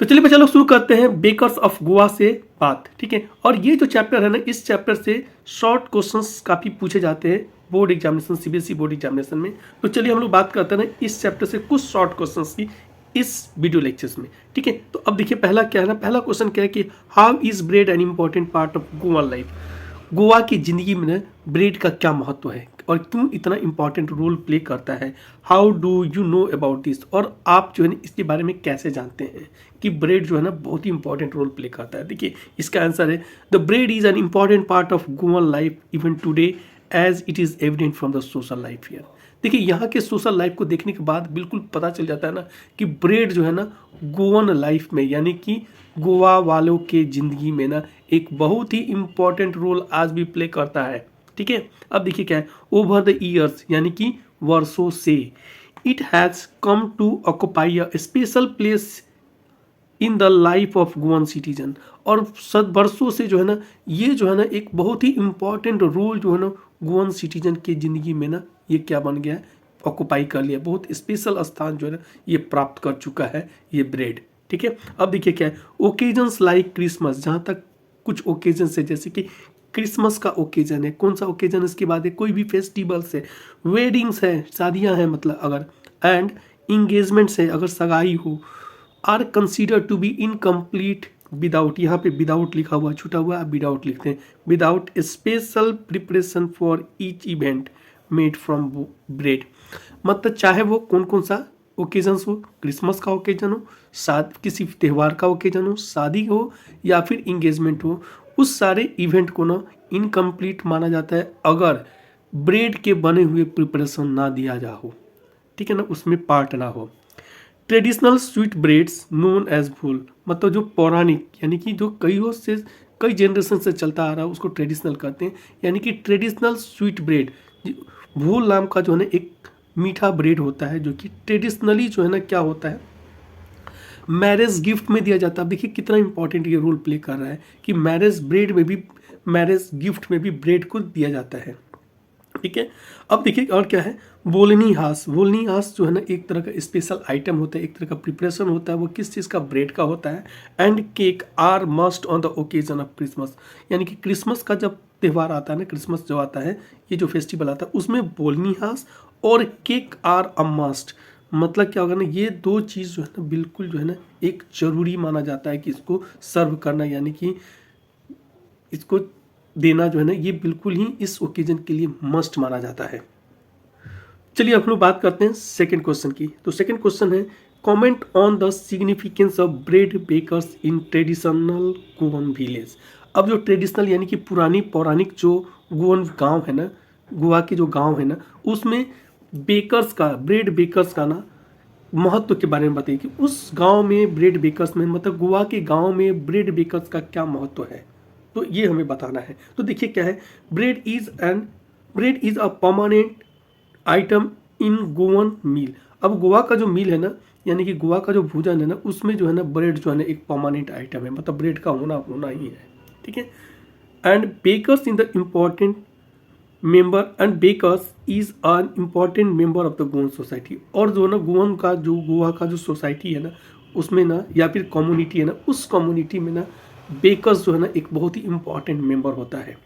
तो चलिए बच्चा लोग शुरू करते हैं बेकर्स ऑफ गोवा से बात, ठीक है। और ये जो चैप्टर है ना, इस चैप्टर से शॉर्ट क्वेश्चंस काफ़ी पूछे जाते हैं board examination, CBSE board examination में। तो चलिए हम लोग बात करते हैं ना इस चैप्टर से कुछ शॉर्ट क्वेश्चंस की इस वीडियो लेक्चर्स में, ठीक है। तो अब देखिए पहला क्या है ना, पहला क्वेश्चन क्या है कि how is bread N important part of Goa life. Goa की ज़िंदगी में ना ब्रेड का क्या महत्व है और क्यों इतना इम्पॉर्टेंट रोल प्ले करता है। How do you know about this, और आप जो है ना इसके बारे में कैसे जानते हैं कि ब्रेड जो है ना बहुत ही इंपॉर्टेंट रोल प्ले करता है। देखिए इसका आंसर है the bread is an important part of Goan life even today as it is evident from the social life here. देखिए यहाँ के सोशल लाइफ को देखने के बाद बिल्कुल पता चल जाता है ना कि ब्रेड जो है ना गोवन लाइफ में यानी कि गोवा वालों के ज़िंदगी में ना एक बहुत ही इम्पॉर्टेंट रोल आज भी प्ले करता है, ठीक है। अब देखिए क्या है, ओवर द ईयर्स यानी कि वर्षों से it has come to occupy a special place in the life of Goan citizen. और वर्षों से जो है ना ये जो है ना एक बहुत ही इम्पॉर्टेंट रोल जो है ना गोवन सिटीजन के ज़िंदगी में ना ये क्या बन गया है, ऑक्यूपाई कर लिया, बहुत स्पेशल स्थान जो है ना ये प्राप्त कर चुका है ये ब्रेड, ठीक है। अब देखिए क्या है, ओकेजन्स लाइक क्रिसमस, जहाँ तक कुछ ओकेजन्स है जैसे कि क्रिसमस का ओकेजन है, कौन सा ओकेजन इसके बाद है, कोई भी फेस्टिवल्स है, वेडिंग्स है, शादियां हैं मतलब अगर, एंड इंगेजमेंट्स है अगर सगाई हो, are consider to be incomplete without, यहाँ पे विदाउट लिखा हुआ छूटा हुआ आप विदाउट लिखते हैं, without special preparation for each event made from bread. मतलब चाहे वो कौन कौन सा ओकेजन्स हो, क्रिसमस का ओकेजन हो, किसी त्यौहार का ओकेजन हो, शादी हो या फिर इंगेजमेंट हो, उस सारे इवेंट को ना इनकम्प्लीट माना जाता है अगर ब्रेड के बने हुए प्रिपरेशन ना दिया जा हो, ठीक है ना, उसमें पार्ट ना हो। Traditional sweet breads known as भूल, मतलब जो पौराणिक यानी कि जो कई जनरेशन से चलता आ रहा है उसको ट्रेडिशनल कहते हैं, यानी कि ट्रेडिशनल स्वीट ब्रेड, भूल नाम का जो है ना एक मीठा ब्रेड होता है जो कि ट्रेडिशनली जो है ना क्या होता है मैरिज गिफ्ट में दिया जाता है। देखिए कितना इंपॉर्टेंट ये रोल प्ले कर रहा है कि मैरिज गिफ्ट में भी ब्रेड को दिया जाता है, ठीक है। अब देखिए और क्या है, बोलनी हास जो है ना एक तरह का स्पेशल आइटम होता है, एक तरह का प्रिपरेशन होता है, वो किस चीज़ का, ब्रेड का होता है। And cake are must on the occasion of Christmas, यानी कि क्रिसमस का जब त्यौहार आता है ना, क्रिसमस जो आता है ये जो फेस्टिवल आता है उसमें बोलनी हास और केक आर अ मस्ट। मतलब क्या होगा ना, ये दो चीज़ जो है ना बिल्कुल जो है ना एक जरूरी माना जाता है कि इसको सर्व करना, यानी कि इसको देना जो है ना ये बिल्कुल ही इस ओकेजन के लिए मस्ट माना जाता है। चलिए अब लोग बात करते हैं सेकंड क्वेश्चन की। तो सेकंड क्वेश्चन है comment on the significance of bread bakers in traditional Goan village. अब जो ट्रेडिशनल यानी कि पुरानी पौराणिक जो गोवन गांव है ना, गोवा के जो गांव है ना, उसमें ब्रेड बेकर्स का ना महत्व के बारे में बताइए कि उस गांव में ब्रेड बेकर्स में, मतलब गोवा के गांव में ब्रेड बेकर्स का क्या महत्व है, तो ये हमें बताना है। तो देखिए क्या है, bread is a permanent item in Goan meal. अब गोवा का जो मील है ना, यानी कि गोवा का जो भोजन है ना, उसमें जो है ना ब्रेड जो है ना एक परमानेंट आइटम है, मतलब ब्रेड का होना ही है, ठीक है। And bakers in the important member and bakers is an important member of the Goan society. और जो ना गोवा का जो सोसाइटी है ना उसमें ना या फिर कम्युनिटी है ना, उस कम्युनिटी में ना बेकर्स जो है ना एक बहुत ही इंपॉर्टेंट मेंबर होता है।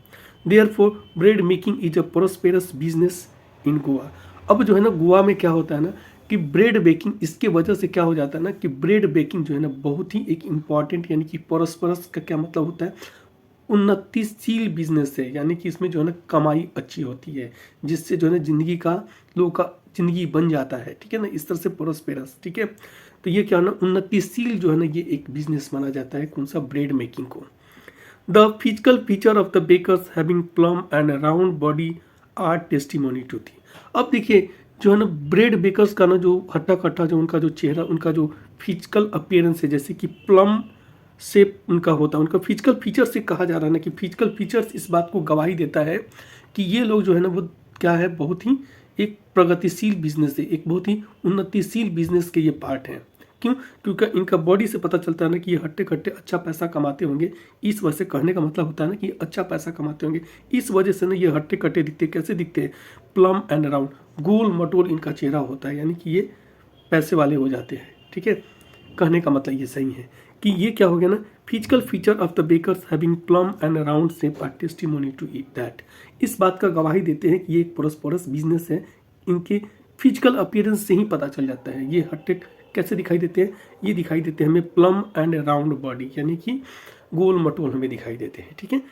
Therefore bread making is a prosperous business in Goa. अब जो है ना गोवा में क्या होता है ना कि ब्रेड बेकिंग, इसके वजह से क्या हो जाता है ना कि ब्रेड बेकिंग जो है ना बहुत ही एक इम्पॉर्टेंट, यानी कि प्रोस्पेरस का क्या मतलब होता है, उन्नतिशील बिजनेस है, यानी कि इसमें जो है ना कमाई अच्छी होती है, जिससे जो है ना लोगों का जिंदगी बन जाता है, ठीक है ना, इस तरह से प्रोस्पेरस, ठीक है। तो ये क्या है ना उन्नतिशील जो है ना ये एक बिजनेस माना जाता है, कौन सा, ब्रेड मेकिंग को। The physical feature of the bakers having plum and round body are testimony to this. अब देखिए जो है ना ब्रेड बेकर्स का ना जो हट्टा कट्टा जो उनका जो चेहरा, उनका जो फिजिकल अपीयरेंस है, जैसे कि प्लम शेप उनका होता है, उनका फिजिकल फीचर से कहा जा रहा है ना कि फिजिकल फीचर्स इस बात को गवाही देता है कि ये लोग जो है ना वो क्या है, बहुत ही एक प्रगतिशील बिजनेस है, एक बहुत ही उन्नतिशील बिजनेस के ये पार्ट हैं। क्यों? क्योंकि इनका बॉडी से पता चलता है ना कि ये हट्टे कट्टे अच्छा पैसा कमाते होंगे, इस वजह से कहने का मतलब होता है ना कि अच्छा पैसा कमाते होंगे, इस वजह से ना ये हट्टे कट्टे दिखते, कैसे दिखते हैं, प्लम एंड राउंड, गोल मटोल इनका चेहरा होता है, यानी कि ये पैसे वाले हो जाते हैं, ठीक है। कहने का मतलब ये सही है कि ये क्या हो गया ना, physical feature of the bakers having plum and round shape are testimony to it that. इस बात का गवाही देते हैं कि ये एक पोरस बिजनेस है, इनके फिजिकल अपीयरेंस से ही पता चल जाता है। ये हट्टे कैसे दिखाई देते हैं, ये दिखाई देते हैं हमें प्लम एंड राउंड बॉडी, यानी कि गोल मटोल हमें दिखाई देते हैं, ठीक है।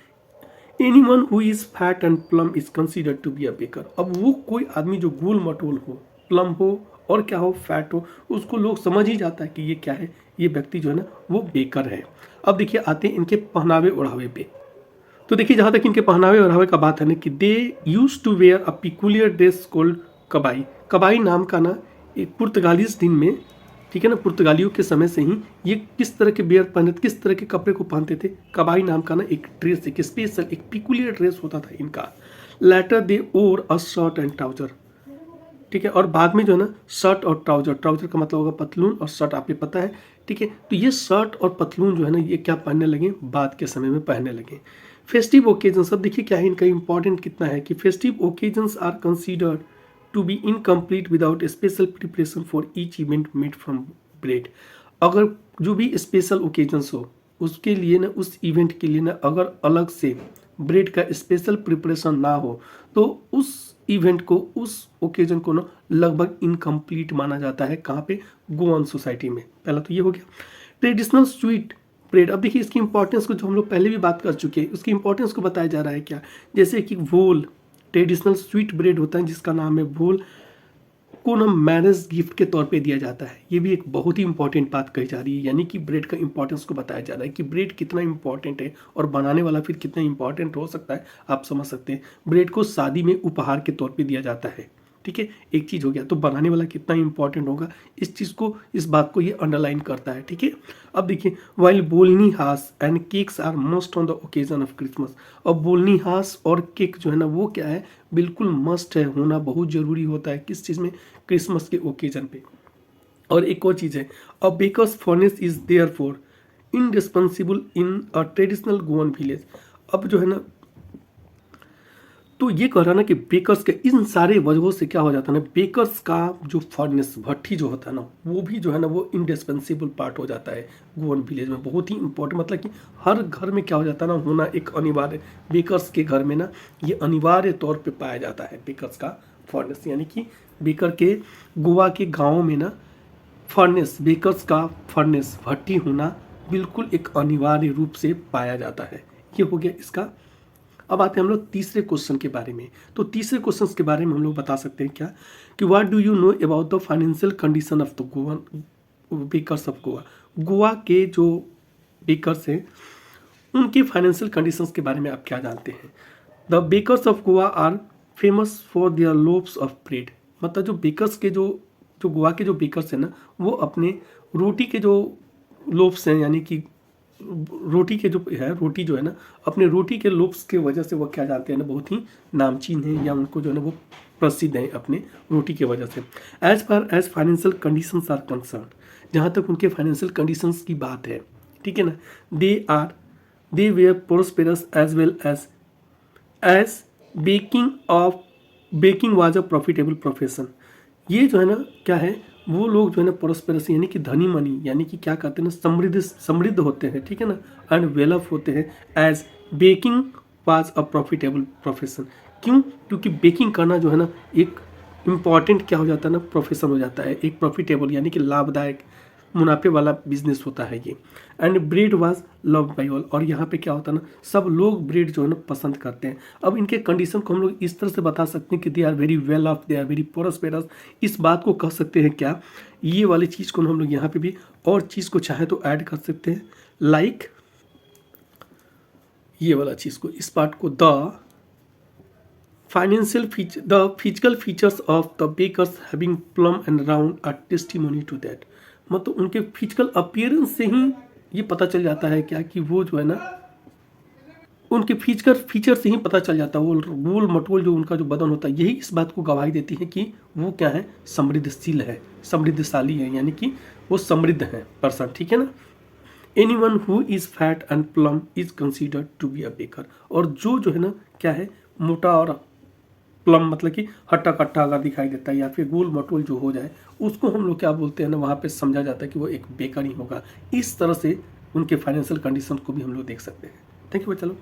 Anyone who is fat and plum is considered to be a baker. अब वो कोई आदमी जो गोल मटोल हो, प्लम हो और क्या हो, फैट हो, उसको लोग समझ ही जाता है कि ये क्या है, ये व्यक्ति जो है ना वो बेकर है। अब देखिए आते हैं इनके पहनावे ओढ़ावे पे। तो देखिए जहाँ तक इनके पहनावे ओढ़ावे का बात है ना कि they used to wear a peculiar dress called kabai. Kabai नाम का ना एक पुर्तगालीज दिन में, ठीक है ना, पुर्तगालियों के समय से ही ये किस तरह के बियर पहने, किस तरह के कपड़े को पहनते थे। कबाई नाम का ना एक ड्रेस, एक स्पेशल एक पिकुलियर ड्रेस होता था इनका। Later they wore a shirt and trouser, ठीक है, और बाद में जो है ना शर्ट और ट्राउजर, ट्राउजर का मतलब होगा पतलून और शर्ट आपको पता है, ठीक है। तो ये शर्ट और पतलून जो है ना ये क्या पहनने लगे, बाद के समय में पहनने लगे। फेस्टिव ओकेजन्स, अब देखिए क्या है इनका इंपॉर्टेंट कितना है कि festive occasions are considered to be incomplete without special preparation for each event made from bread. अगर जो भी स्पेशल ओकेजन्स हो उसके लिए ना, उस इवेंट के लिए ना अगर अलग से ब्रेड का स्पेशल प्रिपरेशन ना हो तो उस इवेंट को, उस ओकेजन को ना लगभग इनकम्प्लीट माना जाता है। कहाँ पे, गोवन सोसाइटी में। पहला तो ये हो गया ट्रेडिशनल स्वीट ब्रेड। अब देखिए इसकी इंपॉर्टेंस को जो हम लोग पहले भी बात कर चुके हैं, उसकी इंपॉर्टेंस को बताया जा रहा है क्या, जैसे कि वोल ट्रेडिशनल स्वीट ब्रेड होता है जिसका नाम है वोल, को ना मैरिज गिफ्ट के तौर पे दिया जाता है। ये भी एक बहुत ही इंपॉर्टेंट बात कही जा रही है, यानी कि ब्रेड का इंपॉर्टेंस को बताया जा रहा है कि ब्रेड कितना इंपॉर्टेंट है और बनाने वाला फिर कितना इंपॉर्टेंट हो सकता है, आप समझ सकते हैं। ब्रेड को शादी में उपहार के तौर पे दिया जाता है, ठीक है, एक चीज़ हो गया। तो बनाने वाला कितना इंपॉर्टेंट होगा, इस चीज़ को, इस बात को ये अंडरलाइन करता है, ठीक है। अब देखिए वाइल बोलनी हास and cakes are must on the occasion of Christmas. अब बोलनी हास और केक जो है ना वो क्या है, बिल्कुल मस्ट है, होना बहुत जरूरी होता है किस चीज़ में, क्रिसमस के ओकेजन पे। और एक और चीज़ है, a baker's furnace is there for indispensable in a traditional Goan village. अब जो है ना तो ये कह रहा ना कि बेकर्स के इन सारे वजहों से क्या हो जाता है ना, बेकर्स का जो फर्नेस भट्ठी जो होता है ना वो भी जो है ना वो इंडिस्पेंसिबल पार्ट हो जाता है गोवन विलेज में, बहुत ही इंपॉर्टेंट। मतलब कि हर घर में क्या हो जाता है ना, होना एक अनिवार्य, बेकर्स के घर में ना ये अनिवार्य तौर पे पाया जाता है बेकर्स का फर्नेस। यानी कि बेकर के गोवा के गाँव में ना फर्नेस, बेकर्स का फर्नेस भट्ठी होना बिल्कुल एक अनिवार्य रूप से पाया जाता है। ये हो गया इसका। अब आते हैं हम लोग तीसरे क्वेश्चन के बारे में। तो तीसरे क्वेश्चन के बारे में हम लोग बता सकते हैं क्या कि what do you know about the financial condition of the Goan bakers of Goa. Goa के जो बेकर्स हैं उनके फाइनेंशियल कंडीशंस के बारे में आप क्या जानते हैं। The bakers of Goa are famous for their loaves of bread. मतलब जो बेकर्स के जो गोवा के जो बेकर्स हैं ना वो अपने रोटी के जो लोव्स हैं, यानी कि रोटी के जो है, रोटी जो है ना अपने रोटी के लोव्स के वजह से वो क्या जानते हैं ना बहुत ही नामचीन है, या उनको जो है ना वो प्रसिद्ध है अपने रोटी के वजह से। As far as financial conditions are concern, जहाँ तक उनके फाइनेंशियल कंडीशंस की बात है, ठीक है ना, they were prosperous as well as baking was a profitable profession. ये जो है ना क्या है, वो लोग जो है ना प्रोस्पेरस यानी कि धनी मनी, यानी कि क्या कहते हैं ना, समृद्ध होते हैं, ठीक है ना, एंड वेल ऑफ होते हैं। As baking was a profitable profession, क्यों, क्योंकि बेकिंग करना जो है ना एक इम्पॉर्टेंट क्या हो जाता है ना, प्रोफेशन हो जाता है, एक प्रॉफिटेबल यानी कि लाभदायक मुनाफे वाला बिजनेस होता है ये। And bread was love by all, और यहाँ पे क्या होता है ना सब लोग ब्रेड जो है ना पसंद करते हैं। अब इनके कंडीशन को हम लोग इस तरह से बता सकते हैं कि they are very well off, they are very prosperous. इस बात को कह सकते हैं क्या, ये वाली चीज़ को हम लोग यहाँ पे भी और चीज़ को चाहे तो ऐड कर सकते हैं, लाइक ये वाला चीज़ को, इस पार्ट को, the physical features of the bakers having plum and round are testimony to that. मतलब उनके फिजिकल अपीयरेंस से ही ये पता चल जाता है क्या कि वो जो है ना उनके फिजिकल फीचर से ही पता चल जाता है, वो गोल मटोल जो उनका जो बदन होता है यही इस बात को गवाही देती है कि वो क्या है, समृद्धशील है, समृद्धशाली है, यानी कि वो समृद्ध है पर्सन, ठीक है ना। Anyone who is fat and plum is considered to be a baker. और जो है ना क्या है, मोटा और प्लम मतलब कि हट्टा कट्टा अगर दिखाई देता है या फिर गोल मटोल जो हो जाए, उसको हम लोग क्या बोलते हैं ना, वहाँ पे समझा जाता है कि वो एक बेकर ही होगा। इस तरह से उनके फाइनेंशियल कंडीशन को भी हम लोग देख सकते हैं। थैंक यू, चलो।